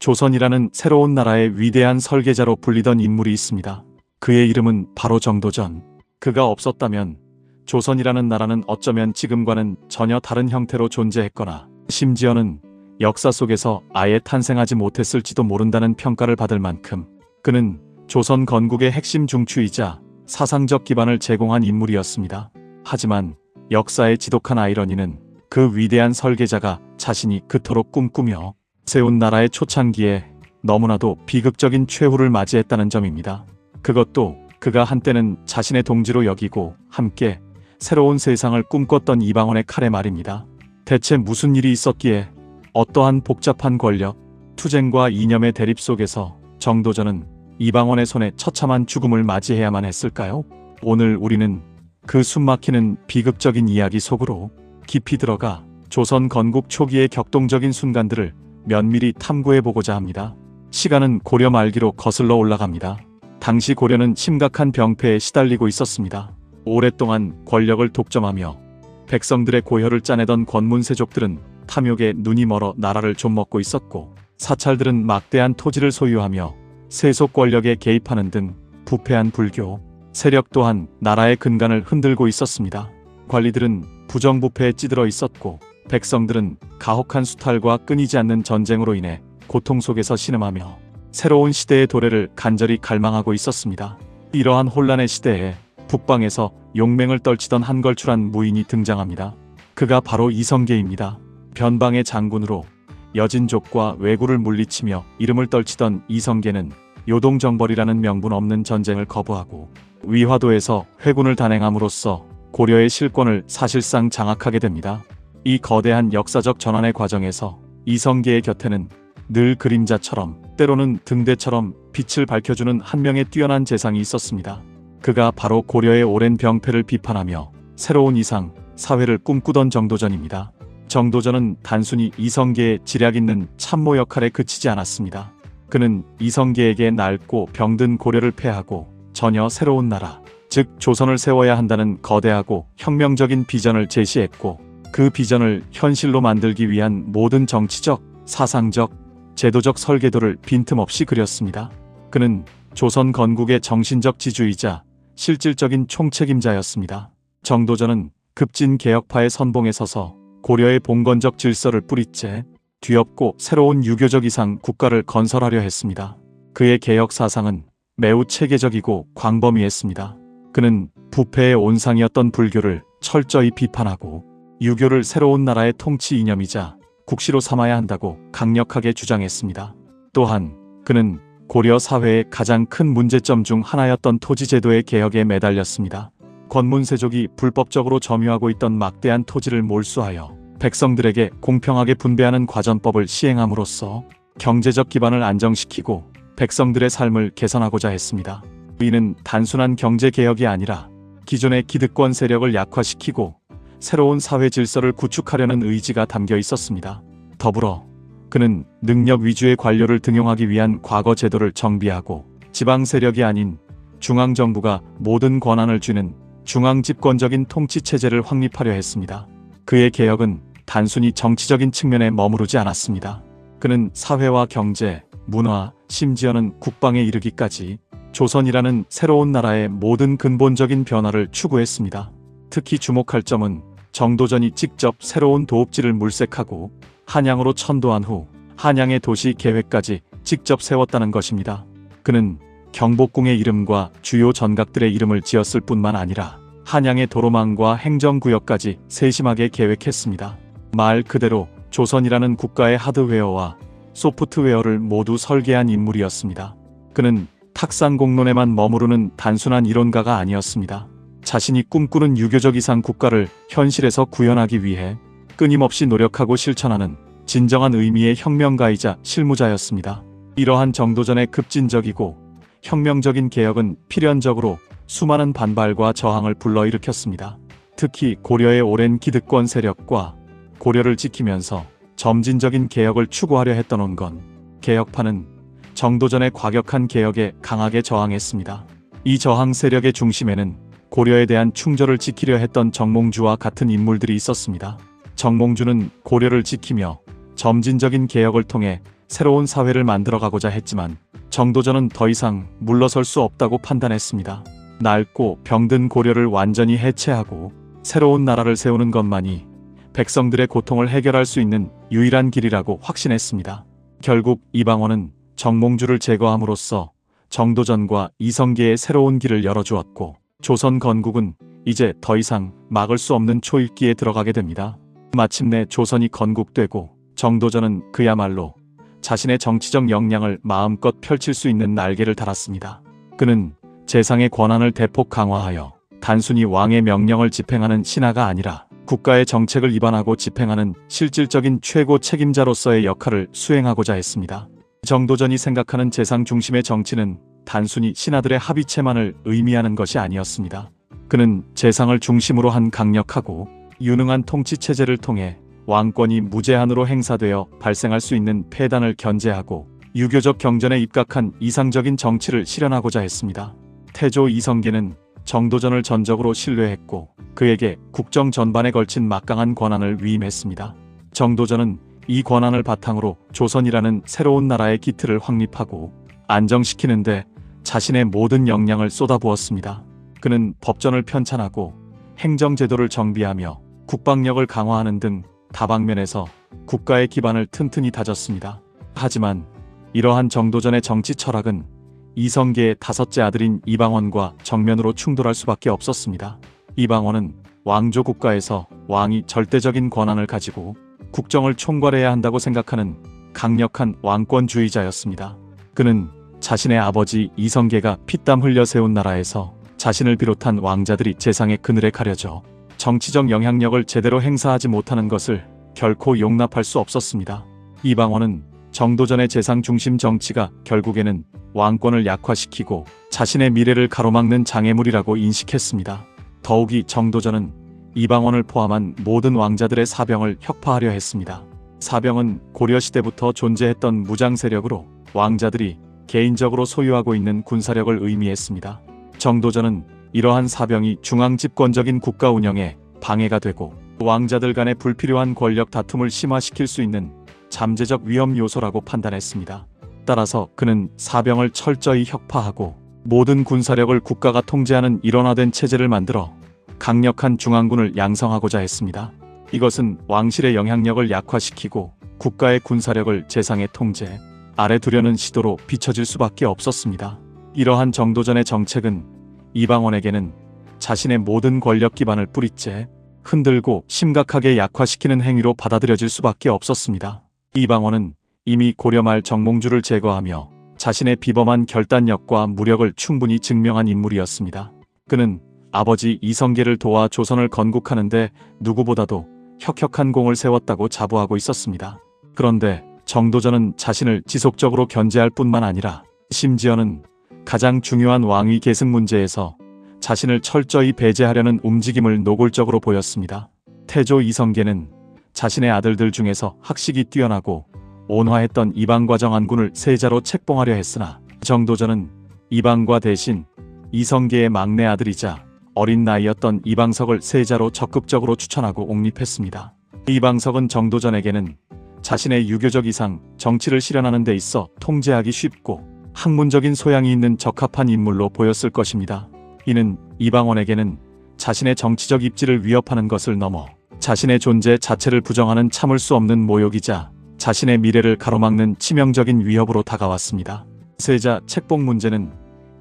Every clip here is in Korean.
조선이라는 새로운 나라의 위대한 설계자로 불리던 인물이 있습니다. 그의 이름은 바로 정도전. 그가 없었다면 조선이라는 나라는 어쩌면 지금과는 전혀 다른 형태로 존재했거나 심지어는 역사 속에서 아예 탄생하지 못했을지도 모른다는 평가를 받을 만큼 그는 조선 건국의 핵심 중추이자 사상적 기반을 제공한 인물이었습니다. 하지만 역사의 지독한 아이러니는 그 위대한 설계자가 자신이 그토록 꿈꾸며 세운 나라의 초창기에 너무나도 비극적인 최후를 맞이했다는 점입니다. 그것도 그가 한때는 자신의 동지로 여기고 함께 새로운 세상을 꿈꿨던 이방원의 칼에 말입니다. 대체 무슨 일이 있었기에 어떠한 복잡한 권력, 투쟁과 이념의 대립 속에서 정도전은 이방원의 손에 처참한 죽음을 맞이해야만 했을까요? 오늘 우리는 그 숨막히는 비극적인 이야기 속으로 깊이 들어가 조선 건국 초기의 격동적인 순간들을 면밀히 탐구해보고자 합니다. 시간은 고려 말기로 거슬러 올라갑니다. 당시 고려는 심각한 병폐에 시달리고 있었습니다. 오랫동안 권력을 독점하며 백성들의 고혈을 짜내던 권문세족들은 탐욕에 눈이 멀어 나라를 좀먹고 있었고, 사찰들은 막대한 토지를 소유하며 세속 권력에 개입하는 등 부패한 불교 세력 또한 나라의 근간을 흔들고 있었습니다. 관리들은 부정부패에 찌들어 있었고, 백성들은 가혹한 수탈과 끊이지 않는 전쟁으로 인해 고통 속에서 신음하며 새로운 시대의 도래를 간절히 갈망하고 있었습니다. 이러한 혼란의 시대에 북방에서 용맹을 떨치던 한 걸출한 무인이 등장합니다. 그가 바로 이성계입니다. 변방의 장군으로 여진족과 왜구를 물리치며 이름을 떨치던 이성계는 요동정벌이라는 명분 없는 전쟁을 거부하고 위화도에서 회군을 단행함으로써 고려의 실권을 사실상 장악하게 됩니다. 이 거대한 역사적 전환의 과정에서 이성계의 곁에는 늘 그림자처럼 때로는 등대처럼 빛을 밝혀주는 한 명의 뛰어난 재상이 있었습니다. 그가 바로 고려의 오랜 병폐를 비판하며 새로운 이상, 사회를 꿈꾸던 정도전입니다. 정도전은 단순히 이성계의 지략 있는 참모 역할에 그치지 않았습니다. 그는 이성계에게 낡고 병든 고려를 폐하고 전혀 새로운 나라, 즉 조선을 세워야 한다는 거대하고 혁명적인 비전을 제시했고, 그 비전을 현실로 만들기 위한 모든 정치적, 사상적, 제도적 설계도를 빈틈없이 그렸습니다. 그는 조선 건국의 정신적 지주이자 실질적인 총책임자였습니다. 정도전은 급진 개혁파의 선봉에 서서 고려의 봉건적 질서를 뿌리째 뒤엎고 새로운 유교적 이상 국가를 건설하려 했습니다. 그의 개혁 사상은 매우 체계적이고 광범위했습니다. 그는 부패의 온상이었던 불교를 철저히 비판하고 유교를 새로운 나라의 통치 이념이자 국시로 삼아야 한다고 강력하게 주장했습니다. 또한 그는 고려 사회의 가장 큰 문제점 중 하나였던 토지제도의 개혁에 매달렸습니다. 권문세족이 불법적으로 점유하고 있던 막대한 토지를 몰수하여 백성들에게 공평하게 분배하는 과전법을 시행함으로써 경제적 기반을 안정시키고 백성들의 삶을 개선하고자 했습니다. 이는 단순한 경제개혁이 아니라 기존의 기득권 세력을 약화시키고 새로운 사회 질서를 구축하려는 의지가 담겨 있었습니다. 더불어 그는 능력 위주의 관료를 등용하기 위한 과거 제도를 정비하고 지방 세력이 아닌 중앙정부가 모든 권한을 쥐는 중앙집권적인 통치체제를 확립하려 했습니다. 그의 개혁은 단순히 정치적인 측면에 머무르지 않았습니다. 그는 사회와 경제, 문화, 심지어는 국방에 이르기까지 조선이라는 새로운 나라의 모든 근본적인 변화를 추구했습니다. 특히 주목할 점은 정도전이 직접 새로운 도읍지를 물색하고 한양으로 천도한 후 한양의 도시 계획까지 직접 세웠다는 것입니다. 그는 경복궁의 이름과 주요 전각들의 이름을 지었을 뿐만 아니라 한양의 도로망과 행정구역까지 세심하게 계획했습니다. 말 그대로 조선이라는 국가의 하드웨어와 소프트웨어를 모두 설계한 인물이었습니다. 그는 탁상공론에만 머무르는 단순한 이론가가 아니었습니다. 자신이 꿈꾸는 유교적 이상 국가를 현실에서 구현하기 위해 끊임없이 노력하고 실천하는 진정한 의미의 혁명가이자 실무자였습니다. 이러한 정도전의 급진적이고 혁명적인 개혁은 필연적으로 수많은 반발과 저항을 불러일으켰습니다. 특히 고려의 오랜 기득권 세력과 고려를 지키면서 점진적인 개혁을 추구하려 했던 온건 개혁파는 정도전의 과격한 개혁에 강하게 저항했습니다. 이 저항 세력의 중심에는 고려에 대한 충절을 지키려 했던 정몽주와 같은 인물들이 있었습니다. 정몽주는 고려를 지키며 점진적인 개혁을 통해 새로운 사회를 만들어가고자 했지만 정도전은 더 이상 물러설 수 없다고 판단했습니다. 낡고 병든 고려를 완전히 해체하고 새로운 나라를 세우는 것만이 백성들의 고통을 해결할 수 있는 유일한 길이라고 확신했습니다. 결국 이방원은 정몽주를 제거함으로써 정도전과 이성계의 새로운 길을 열어주었고 조선 건국은 이제 더 이상 막을 수 없는 초읽기에 들어가게 됩니다. 마침내 조선이 건국되고 정도전은 그야말로 자신의 정치적 역량을 마음껏 펼칠 수 있는 날개를 달았습니다. 그는 재상의 권한을 대폭 강화하여 단순히 왕의 명령을 집행하는 신하가 아니라 국가의 정책을 입안하고 집행하는 실질적인 최고 책임자로서의 역할을 수행하고자 했습니다. 정도전이 생각하는 재상 중심의 정치는 단순히 신하들의 합의체만을 의미하는 것이 아니었습니다. 그는 재상을 중심으로 한 강력하고 유능한 통치체제를 통해 왕권이 무제한으로 행사되어 발생할 수 있는 폐단을 견제하고 유교적 경전에 입각한 이상적인 정치를 실현하고자 했습니다. 태조 이성계는 정도전을 전적으로 신뢰했고 그에게 국정 전반에 걸친 막강한 권한을 위임했습니다. 정도전은 이 권한을 바탕으로 조선이라는 새로운 나라의 기틀을 확립하고 안정시키는데 자신의 모든 역량을 쏟아부었습니다. 그는 법전을 편찬하고 행정제도를 정비하며 국방력을 강화하는 등 다방면에서 국가의 기반을 튼튼히 다졌습니다. 하지만 이러한 정도전의 정치 철학은 이성계의 다섯째 아들인 이방원과 정면으로 충돌할 수밖에 없었습니다. 이방원은 왕조 국가에서 왕이 절대적인 권한을 가지고 국정을 총괄해야 한다고 생각하는 강력한 왕권주의자였습니다. 그는 자신의 아버지 이성계가 피땀 흘려 세운 나라에서 자신을 비롯한 왕자들이 재상의 그늘에 가려져 정치적 영향력을 제대로 행사하지 못하는 것을 결코 용납할 수 없었습니다. 이방원은 정도전의 재상 중심 정치가 결국에는 왕권을 약화시키고 자신의 미래를 가로막는 장애물이라고 인식했습니다. 더욱이 정도전은 이방원을 포함한 모든 왕자들의 사병을 혁파하려 했습니다. 사병은 고려시대부터 존재했던 무장 세력으로 왕자들이 개인적으로 소유하고 있는 군사력을 의미했습니다. 정도전은 이러한 사병이 중앙 집권적인 국가 운영에 방해가 되고 왕자들 간의 불필요한 권력 다툼을 심화시킬 수 있는 잠재적 위험 요소라고 판단했습니다. 따라서 그는 사병을 철저히 혁파하고 모든 군사력을 국가가 통제하는 일원화된 체제를 만들어 강력한 중앙군을 양성하고자 했습니다. 이것은 왕실의 영향력을 약화시키고 국가의 군사력을 재상의 통제 아래 두려는 시도로 비춰질 수밖에 없었습니다. 이러한 정도전의 정책은 이방원에게는 자신의 모든 권력 기반을 뿌리째 흔들고 심각하게 약화시키는 행위로 받아들여질 수밖에 없었습니다. 이방원은 이미 고려 말 정몽주를 제거하며 자신의 비범한 결단력과 무력을 충분히 증명한 인물이었습니다. 그는 아버지 이성계를 도와 조선을 건국하는데 누구보다도 혁혁한 공을 세웠다고 자부하고 있었습니다. 그런데 정도전은 자신을 지속적으로 견제할 뿐만 아니라 심지어는 가장 중요한 왕위 계승 문제에서 자신을 철저히 배제하려는 움직임을 노골적으로 보였습니다. 태조 이성계는 자신의 아들들 중에서 학식이 뛰어나고 온화했던 이방과 정안군을 세자로 책봉하려 했으나 정도전은 이방과 대신 이성계의 막내 아들이자 어린 나이였던 이방석을 세자로 적극적으로 추천하고 옹립했습니다. 이방석은 정도전에게는 자신의 유교적 이상 정치를 실현하는 데 있어 통제하기 쉽고 학문적인 소양이 있는 적합한 인물로 보였을 것입니다. 이는 이방원에게는 자신의 정치적 입지를 위협하는 것을 넘어 자신의 존재 자체를 부정하는 참을 수 없는 모욕이자 자신의 미래를 가로막는 치명적인 위협으로 다가왔습니다. 세자 책봉 문제는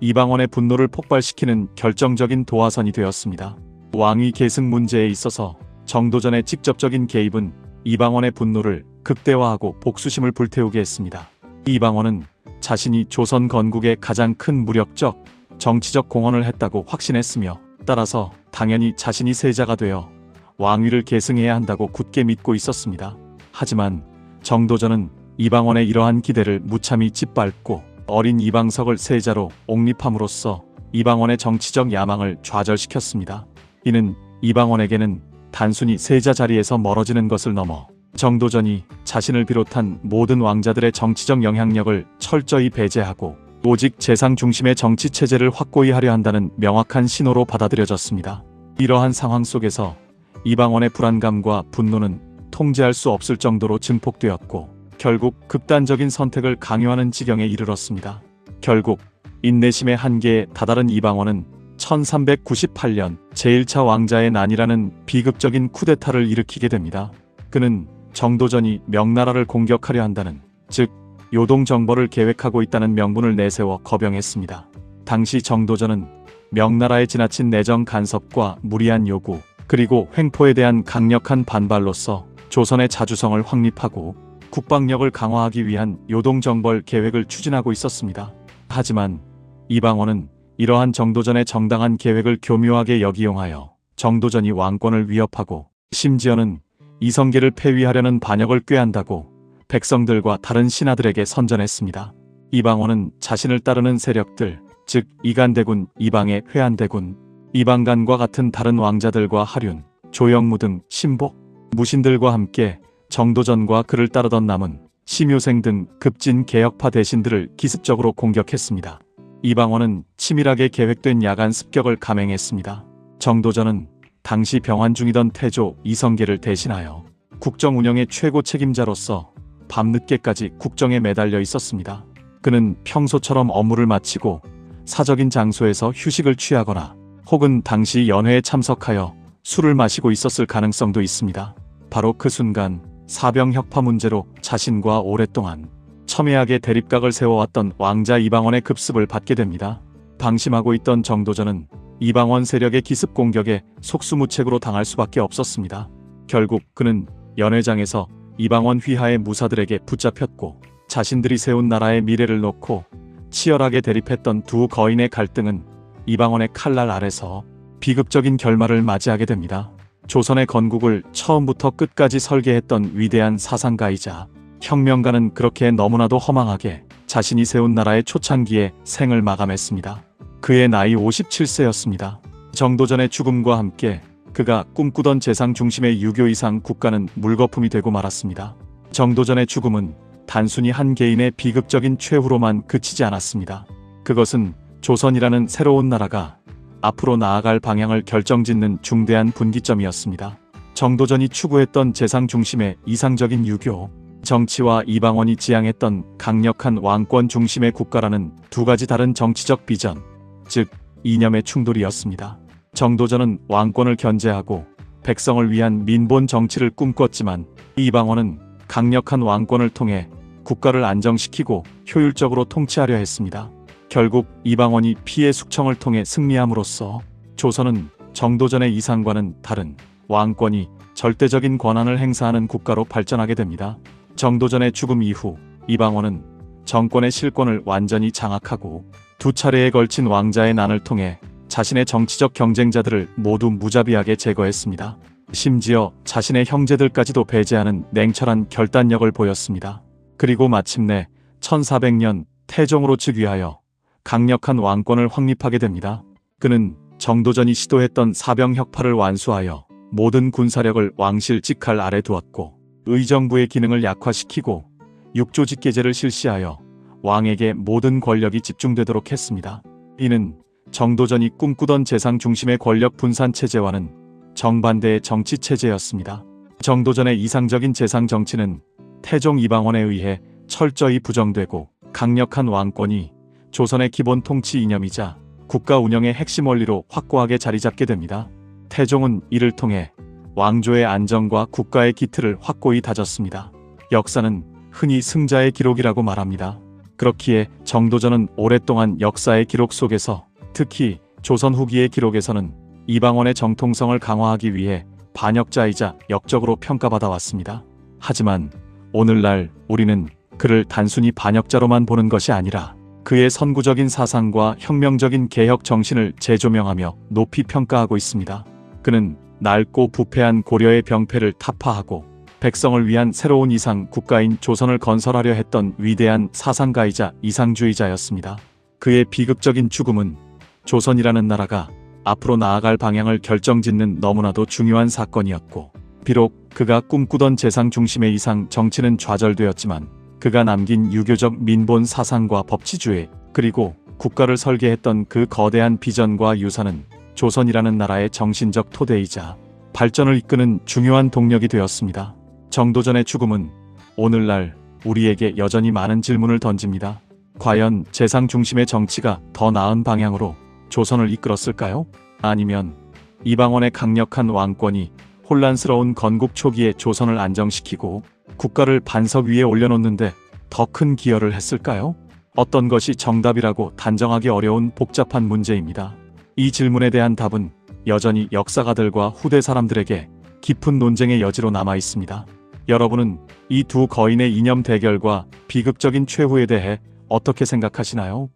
이방원의 분노를 폭발시키는 결정적인 도화선이 되었습니다. 왕위 계승 문제에 있어서 정도전의 직접적인 개입은 이방원의 분노를 극대화하고 복수심을 불태우게 했습니다. 이방원은 자신이 조선 건국에 가장 큰 무력적, 정치적 공헌을 했다고 확신했으며 따라서 당연히 자신이 세자가 되어 왕위를 계승해야 한다고 굳게 믿고 있었습니다. 하지만 정도전은 이방원의 이러한 기대를 무참히 짓밟고 어린 이방석을 세자로 옹립함으로써 이방원의 정치적 야망을 좌절시켰습니다. 이는 이방원에게는 단순히 세자 자리에서 멀어지는 것을 넘어 정도전이 자신을 비롯한 모든 왕자들의 정치적 영향력을 철저히 배제하고 오직 재상 중심의 정치 체제를 확고히 하려 한다는 명확한 신호로 받아들여졌습니다. 이러한 상황 속에서 이방원의 불안감과 분노는 통제할 수 없을 정도로 증폭되었고 결국 극단적인 선택을 강요하는 지경에 이르렀습니다. 결국 인내심의 한계에 다다른 이방원은 1398년 제1차 왕자의 난이라는 비극적인 쿠데타를 일으키게 됩니다. 그는 정도전이 명나라를 공격하려 한다는, 즉 요동정벌을 계획하고 있다는 명분을 내세워 거병했습니다. 당시 정도전은 명나라의 지나친 내정 간섭과 무리한 요구, 그리고 횡포에 대한 강력한 반발로서 조선의 자주성을 확립하고 국방력을 강화하기 위한 요동정벌 계획을 추진하고 있었습니다. 하지만 이방원은 이러한 정도전의 정당한 계획을 교묘하게 역이용하여 정도전이 왕권을 위협하고 심지어는 이성계를 폐위하려는 반역을 꾀한다고 백성들과 다른 신하들에게 선전했습니다. 이방원은 자신을 따르는 세력들, 즉 이간대군, 이방의 회안대군, 이방간과 같은 다른 왕자들과 하륜, 조영무 등 신복, 무신들과 함께 정도전과 그를 따르던 남은 심효생 등 급진 개혁파 대신들을 기습적으로 공격했습니다. 이방원은 치밀하게 계획된 야간 습격을 감행했습니다. 정도전은 당시 병환 중이던 태조 이성계를 대신하여 국정 운영의 최고 책임자로서 밤늦게까지 국정에 매달려 있었습니다. 그는 평소처럼 업무를 마치고 사적인 장소에서 휴식을 취하거나 혹은 당시 연회에 참석하여 술을 마시고 있었을 가능성도 있습니다. 바로 그 순간 사병 혁파 문제로 자신과 오랫동안 첨예하게 대립각을 세워왔던 왕자 이방원의 급습을 받게 됩니다. 방심하고 있던 정도전은 이방원 세력의 기습 공격에 속수무책으로 당할 수밖에 없었습니다. 결국 그는 연회장에서 이방원 휘하의 무사들에게 붙잡혔고 자신들이 세운 나라의 미래를 놓고 치열하게 대립했던 두 거인의 갈등은 이방원의 칼날 아래서 비극적인 결말을 맞이하게 됩니다. 조선의 건국을 처음부터 끝까지 설계했던 위대한 사상가이자 혁명가는 그렇게 너무나도 허망하게 자신이 세운 나라의 초창기에 생을 마감했습니다. 그의 나이 57세였습니다. 정도전의 죽음과 함께 그가 꿈꾸던 재상 중심의 유교 이상 국가는 물거품이 되고 말았습니다. 정도전의 죽음은 단순히 한 개인의 비극적인 최후로만 그치지 않았습니다. 그것은 조선이라는 새로운 나라가 앞으로 나아갈 방향을 결정짓는 중대한 분기점이었습니다. 정도전이 추구했던 재상 중심의 이상적인 유교, 정치와 이방원이 지향했던 강력한 왕권 중심의 국가라는 두 가지 다른 정치적 비전, 즉 이념의 충돌이었습니다. 정도전은 왕권을 견제하고 백성을 위한 민본 정치를 꿈꿨지만 이방원은 강력한 왕권을 통해 국가를 안정시키고 효율적으로 통치하려 했습니다. 결국 이방원이 피해 숙청을 통해 승리함으로써 조선은 정도전의 이상과는 다른 왕권이 절대적인 권한을 행사하는 국가로 발전하게 됩니다. 정도전의 죽음 이후 이방원은 정권의 실권을 완전히 장악하고 두 차례에 걸친 왕자의 난을 통해 자신의 정치적 경쟁자들을 모두 무자비하게 제거했습니다. 심지어 자신의 형제들까지도 배제하는 냉철한 결단력을 보였습니다. 그리고 마침내 1400년 태종으로 즉위하여 강력한 왕권을 확립하게 됩니다. 그는 정도전이 시도했던 사병 혁파를 완수하여 모든 군사력을 왕실 직할 아래 두었고 의정부의 기능을 약화시키고 육조직계제를 실시하여 왕에게 모든 권력이 집중되도록 했습니다. 이는 정도전이 꿈꾸던 재상 중심의 권력 분산 체제와는 정반대의 정치 체제였습니다. 정도전의 이상적인 재상 정치는 태종 이방원에 의해 철저히 부정되고 강력한 왕권이 조선의 기본 통치 이념이자 국가 운영의 핵심 원리로 확고하게 자리잡게 됩니다. 태종은 이를 통해 왕조의 안정과 국가의 기틀을 확고히 다졌습니다. 역사는 흔히 승자의 기록이라고 말합니다. 그렇기에 정도전은 오랫동안 역사의 기록 속에서, 특히 조선 후기의 기록에서는 이방원의 정통성을 강화하기 위해 반역자이자 역적으로 평가받아 왔습니다. 하지만 오늘날 우리는 그를 단순히 반역자로만 보는 것이 아니라 그의 선구적인 사상과 혁명적인 개혁 정신을 재조명하며 높이 평가하고 있습니다. 그는 낡고 부패한 고려의 병폐를 타파하고 백성을 위한 새로운 이상 국가인 조선을 건설하려 했던 위대한 사상가이자 이상주의자였습니다. 그의 비극적인 죽음은 조선이라는 나라가 앞으로 나아갈 방향을 결정짓는 너무나도 중요한 사건이었고, 비록 그가 꿈꾸던 재상 중심의 이상 정치는 좌절되었지만 그가 남긴 유교적 민본 사상과 법치주의, 그리고 국가를 설계했던 그 거대한 비전과 유산은 조선이라는 나라의 정신적 토대이자 발전을 이끄는 중요한 동력이 되었습니다. 정도전의 죽음은 오늘날 우리에게 여전히 많은 질문을 던집니다. 과연 재상 중심의 정치가 더 나은 방향으로 조선을 이끌었을까요? 아니면 이방원의 강력한 왕권이 혼란스러운 건국 초기에 조선을 안정시키고 국가를 반석 위에 올려놓는데 더 큰 기여를 했을까요? 어떤 것이 정답이라고 단정하기 어려운 복잡한 문제입니다. 이 질문에 대한 답은 여전히 역사가들과 후대 사람들에게 깊은 논쟁의 여지로 남아 있습니다. 여러분은 이 두 거인의 이념 대결과 비극적인 최후에 대해 어떻게 생각하시나요?